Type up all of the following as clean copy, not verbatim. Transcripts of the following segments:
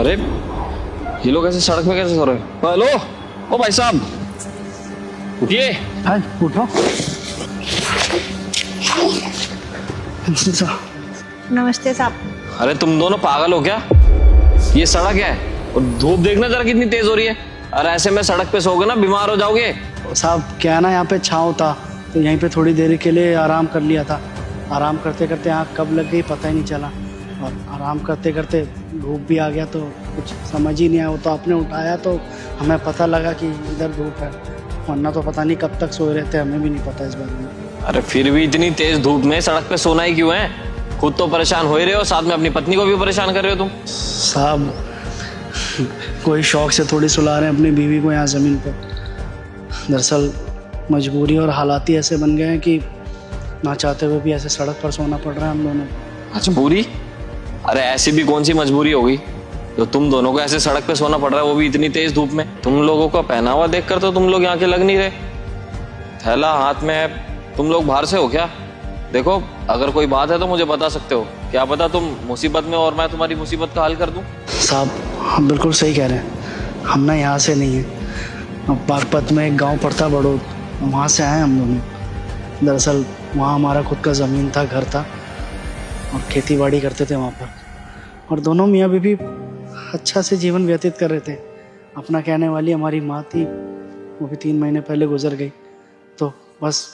अरे ये लोग ऐसे सड़क में कैसे सो रहे हैं? हेलो, ओ भाई साहब उठिए। हाँ उठो। नमस्ते साहब। अरे तुम दोनों पागल हो क्या? ये सड़क है और धूप देखना जरा कितनी तेज हो रही है। अरे ऐसे में सड़क पे सोओगे ना बीमार हो जाओगे। साहब क्या है ना, यहाँ पे छाँव था तो यहीं पे थोड़ी देर के लिए आराम कर लिया था। आराम करते करते आँख कब लग गई पता ही नहीं चला, और आराम करते करते धूप भी आ गया तो कुछ समझ ही नहीं आया। वो तो आपने उठाया तो हमें पता लगा कि इधर धूप है, वरना तो पता नहीं कब तक सोए रहते, हमें भी नहीं पता इस बारे में। अरे फिर भी इतनी तेज धूप में सड़क पे सोना ही क्यों है? खुद तो परेशान हो ही रहे हो, साथ में अपनी पत्नी को भी परेशान कर रहे हो तुम। साहब कोई शौक से थोड़ी सुला रहे हैं अपनी बीवी को यहाँ ज़मीन पर। दरअसल मजबूरी और हालात ही ऐसे बन गए हैं कि ना चाहते हुए भी ऐसे सड़क पर सोना पड़ रहा है हम दोनों। मजबूरी? अरे ऐसी भी कौन सी मजबूरी होगी जो तुम दोनों को ऐसे सड़क पे सोना पड़ रहा है, वो भी इतनी तेज धूप में। तुम लोगों का पहनावा देखकर तो तुम लोग यहाँ के लग नहीं रहे। थैला हाथ में है, तुम लोग बाहर से हो क्या? देखो अगर कोई बात है तो मुझे बता सकते हो, क्या पता तुम मुसीबत में और मैं तुम्हारी मुसीबत का हल कर दूं। साहब हम बिल्कुल सही कह रहे हैं, हम ना यहाँ से नहीं हैं। बागपत में एक गांव पड़ता बड़ौद, वहाँ से आए हम दोनों। दरअसल वहाँ हमारा खुद का ज़मीन था, घर था और खेती बाड़ी करते थे वहाँ पर, और दोनों मियाँ बीवी अच्छा से जीवन व्यतीत कर रहे थे। अपना कहने वाली हमारी माँ थी, वो भी 3 महीने पहले गुजर गई, तो बस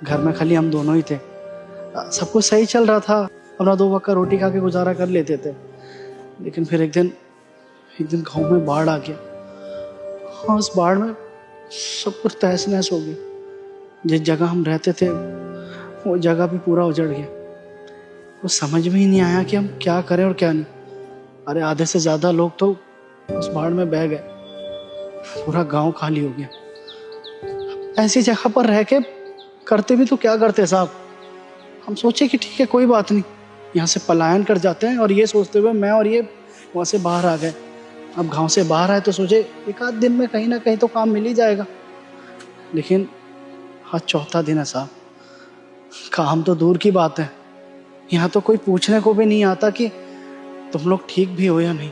घर में खाली हम दोनों ही थे। सब कुछ सही चल रहा था, अपना 2 वक्त का रोटी खा के गुजारा कर लेते थे। लेकिन फिर एक दिन गांव में बाढ़ आ गया। हाँ उस बाढ़ में सब कुछ तहस नहस हो गया। जिस जगह हम रहते थे वो जगह भी पूरा उजड़ गया। वो समझ में ही नहीं आया कि हम क्या करें और क्या नहीं। अरे आधे से ज़्यादा लोग तो उस बाढ़ में बह गए, पूरा गांव खाली हो गया। ऐसी जगह पर रह के करते भी तो क्या करते साहब। हम सोचे कि ठीक है कोई बात नहीं, यहाँ से पलायन कर जाते हैं, और ये सोचते हुए मैं और ये वहाँ से बाहर आ गए। अब गांव से बाहर आए तो सोचे एक आध दिन में कहीं ना कहीं तो काम मिल ही जाएगा। लेकिन आज चौथा दिन है साहब, काम तो दूर की बात है, यहाँ तो कोई पूछने को भी नहीं आता कि तुम लोग ठीक भी हो या नहीं।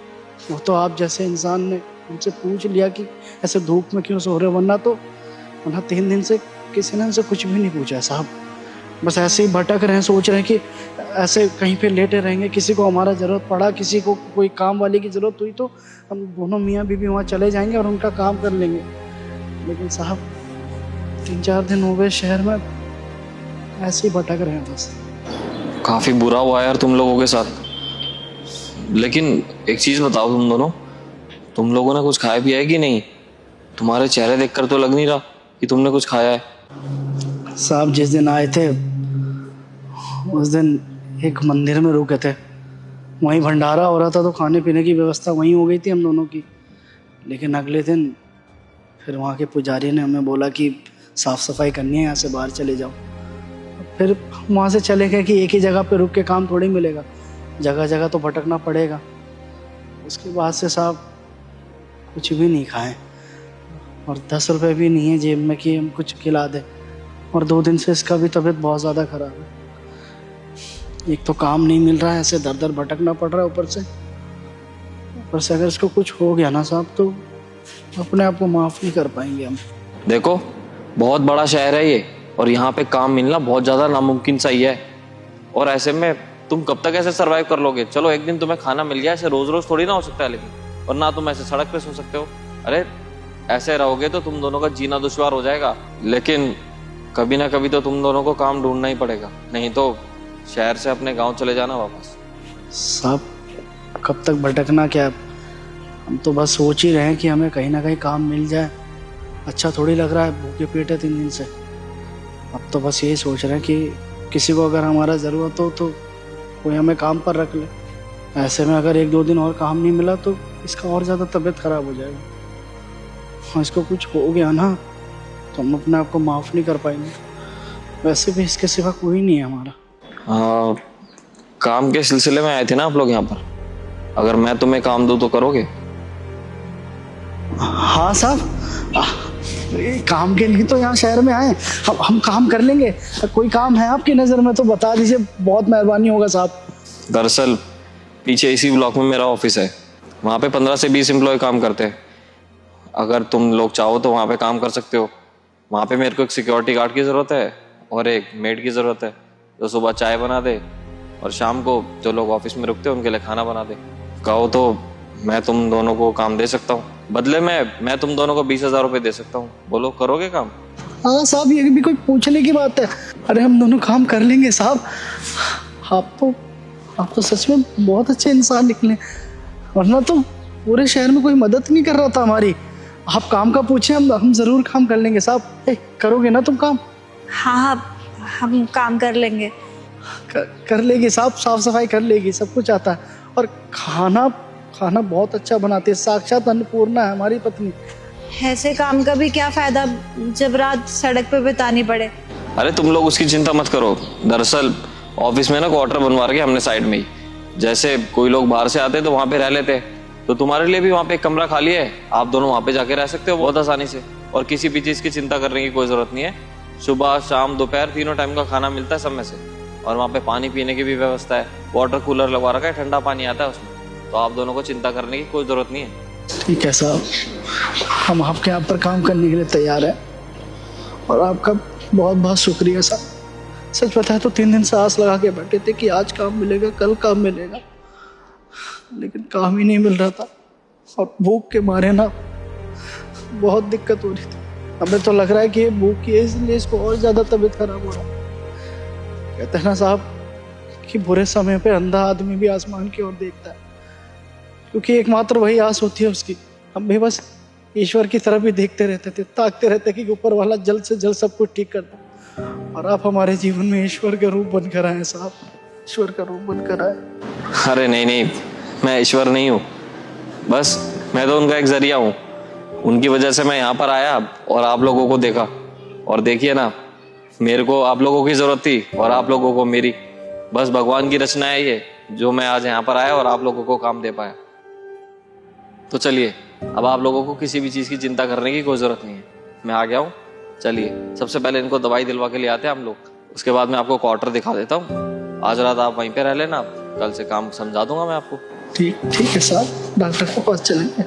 वो तो आप जैसे इंसान ने उनसे पूछ लिया कि ऐसे धूप में क्यों सो रहे हो, वरना 3 दिन से किसी ने उनसे कुछ भी नहीं पूछा है साहब। बस ऐसे ही भटक रहे हैं, सोच रहे हैं कि ऐसे कहीं पे लेटे रहेंगे, किसी को हमारा ज़रूरत पड़ा, किसी को कोई काम वाले की ज़रूरत हुई तो हम दोनों मियाँ बीवी वहाँ चले जाएंगे और उनका काम कर लेंगे। लेकिन साहब 3-4 दिन हो गए शहर में ऐसे ही भटक रहे हैं बस। काफी बुरा हुआ यार तुम लोगों के साथ। लेकिन एक चीज बताओ, तुम लोगों ने कुछ खाया पिया है कि नहीं? तुम्हारे चेहरे देखकर तो लग नहीं रहा कि तुमने कुछ खाया है। साहब जिस दिन आए थे उस दिन एक मंदिर में रुके थे, वहीं भंडारा हो रहा था तो खाने पीने की व्यवस्था वहीं हो गई थी हम दोनों की। लेकिन अगले दिन फिर वहाँ के पुजारी ने हमें बोला कि साफ़ सफाई करनी है, यहाँ से बाहर चले जाओ। फिर वहाँ से चले गए कि एक ही जगह पे रुक के काम थोड़ी मिलेगा, जगह जगह तो भटकना पड़ेगा। उसके बाद से साहब कुछ भी नहीं खाए, और 10 रुपये भी नहीं है जेब में कि हम कुछ खिला दें। और 2 दिन से इसका भी तबीयत बहुत ज़्यादा ख़राब है। एक तो काम नहीं मिल रहा है, ऐसे दर दर भटकना पड़ रहा है, ऊपर से अगर इसको कुछ हो गया ना साहब तो अपने आप को माफ़ नहीं कर पाएंगे हम। देखो बहुत बड़ा शहर है ये, और यहाँ पे काम मिलना बहुत ज़्यादा नामुमकिन सा ही है। और ऐसे में तुम कब तक ऐसे सरवाइव कर लोगे? चलो एक दिन तुम्हें खाना मिल गया, ऐसे रोज़ रोज़ थोड़ी ना हो सकता है, लेकिन और ना तुम ऐसे सड़क पे सो सकते हो। अरे ऐसे रहोगे तो तुम दोनों का जीना दुश्वार हो जाएगा। लेकिन कभी ना कभी तो तुम दोनों को काम ढूंढना ही पड़ेगा, नहीं तो शहर से अपने गांव चले जाना वापस। साहब कब तक भटकना क्या, हम तो बस सोच ही रहे हैं कि हमें कहीं ना कहीं काम मिल जाए। अच्छा थोड़ी लग रहा है, भूखे पेट है 3 दिन से। अब तो बस यही सोच रहे हैं कि किसी को अगर हमारा ज़रूरत हो तो कोई हमें काम पर रख ले। ऐसे में अगर 1-2 दिन और काम नहीं मिला तो इसका और ज़्यादा तबीयत ख़राब हो जाएगा। हाँ इसको कुछ हो गया ना तो हम अपने आप को माफ़ नहीं कर पाएंगे। वैसे भी इसके सिवा कोई नहीं है हमारा। काम के सिलसिले में आए थे ना आप लोग यहाँ पर? अगर मैं तुम्हें काम दूँ तो करोगे? हाँ साहब, काम के लिए तो यहाँ शहर में आए, हम काम कर लेंगे। कोई काम है आपकी नज़र में तो बता दीजिए, बहुत मेहरबानी होगा साहब। दरअसल पीछे इसी ब्लॉक में मेरा ऑफिस है, वहाँ पे 15 से 20 एम्प्लॉय काम करते हैं। अगर तुम लोग चाहो तो वहाँ पे काम कर सकते हो। वहाँ पे मेरे को एक सिक्योरिटी गार्ड की ज़रूरत है और एक मेड की ज़रूरत है, जो सुबह चाय बना दे और शाम को जो लोग ऑफिस में रुकते हैं उनके लिए खाना बना दे। कहो तो मैं तुम दोनों को काम दे सकता हूँ, बदले में मैं तुम दोनों को 20,000 रुपये दे सकता हूँ। बोलो, करोगे काम? हाँ साहब, ये भी कोई पूछने की बात है? अरे हम दोनों काम कर लेंगे साहब। आप तो सच में बहुत अच्छे इंसान निकले, वरना तो पूरे शहर में कोई मदद नहीं कर रहा था हमारी। आप काम का पूछे, हम जरूर काम कर लेंगे साहब। करोगे ना तुम काम? हाँ, हम काम कर लेंगे। कर लेगी साहब, साफ सफाई कर लेगी, सब कुछ आता है। और खाना बहुत अच्छा बनाती है, साक्षात अन्नपूर्णा है हमारी पत्नी। ऐसे काम का भी क्या फायदा जब रात सड़क पे बितानी पड़े। अरे तुम लोग उसकी चिंता मत करो। दरअसल ऑफिस में ना क्वार्टर बनवा रखे हमने साइड में ही। जैसे कोई लोग बाहर से आते तो वहाँ पे रह लेते, तो तुम्हारे लिए भी वहाँ पे एक कमरा खाली है, आप दोनों वहाँ पे जाके रह सकते हो बहुत आसानी से। और किसी भी चीज़ की चिंता करने की कोई ज़रूरत नहीं है। सुबह शाम दोपहर तीनों टाइम का खाना मिलता है सब में से। और वहाँ पे पानी पीने की भी व्यवस्था है, वाटर कूलर लगवा रखा है, ठंडा पानी आता है उसमें। तो आप दोनों को चिंता करने की कोई ज़रूरत नहीं है। ठीक है साहब, हम आपके यहाँ पर काम करने के लिए तैयार हैं। और आपका बहुत बहुत शुक्रिया साहब। सच बताए तो 3 दिन से आस लगा के बैठे थे कि आज काम मिलेगा, कल काम मिलेगा, लेकिन काम ही नहीं मिल रहा था। और भूख के मारे ना बहुत दिक्कत हो रही थी। हमें तो लग रहा है कि ये भूख की है, इसलिए इसको और ज़्यादा तबीयत खराब हो रहा है। कहते हैं ना साहब कि बुरे समय पे अंधा आदमी भी आसमान की ओर देखता है, क्योंकि एकमात्र वही आस होती है उसकी। हम भी बस ईश्वर की तरफ ही देखते रहते थे, ताकते रहते कि ऊपर वाला जल्द से जल्द सब कुछ ठीक कर दे। और आप हमारे जीवन में ईश्वर का रूप बनकर आए साहब, ईश्वर का रूप बनकर आए। अरे नहीं, मैं ईश्वर नहीं हूँ, बस मैं तो उनका एक जरिया हूँ। उनकी वजह से मैं यहाँ पर आया और आप लोगों को देखा। और देखिए ना, मेरे को आप लोगों की ज़रूरत थी और आप लोगों को मेरी। बस भगवान की रचना है ये, जो मैं आज यहाँ पर आया और आप लोगों को काम दे पाया। तो चलिए, अब आप लोगों को किसी भी चीज़ की चिंता करने की कोई ज़रूरत नहीं है, मैं आ गया हूँ। चलिए, सबसे पहले इनको दवाई दिलवा के ले आते हैं हम लोग, उसके बाद मैं आपको क्वार्टर दिखा देता हूँ। आज रात आप वहीं पे रह लेना, कल से काम समझा दूंगा मैं आपको। ठीक है साहब, डॉक्टर के पास चलेंगे।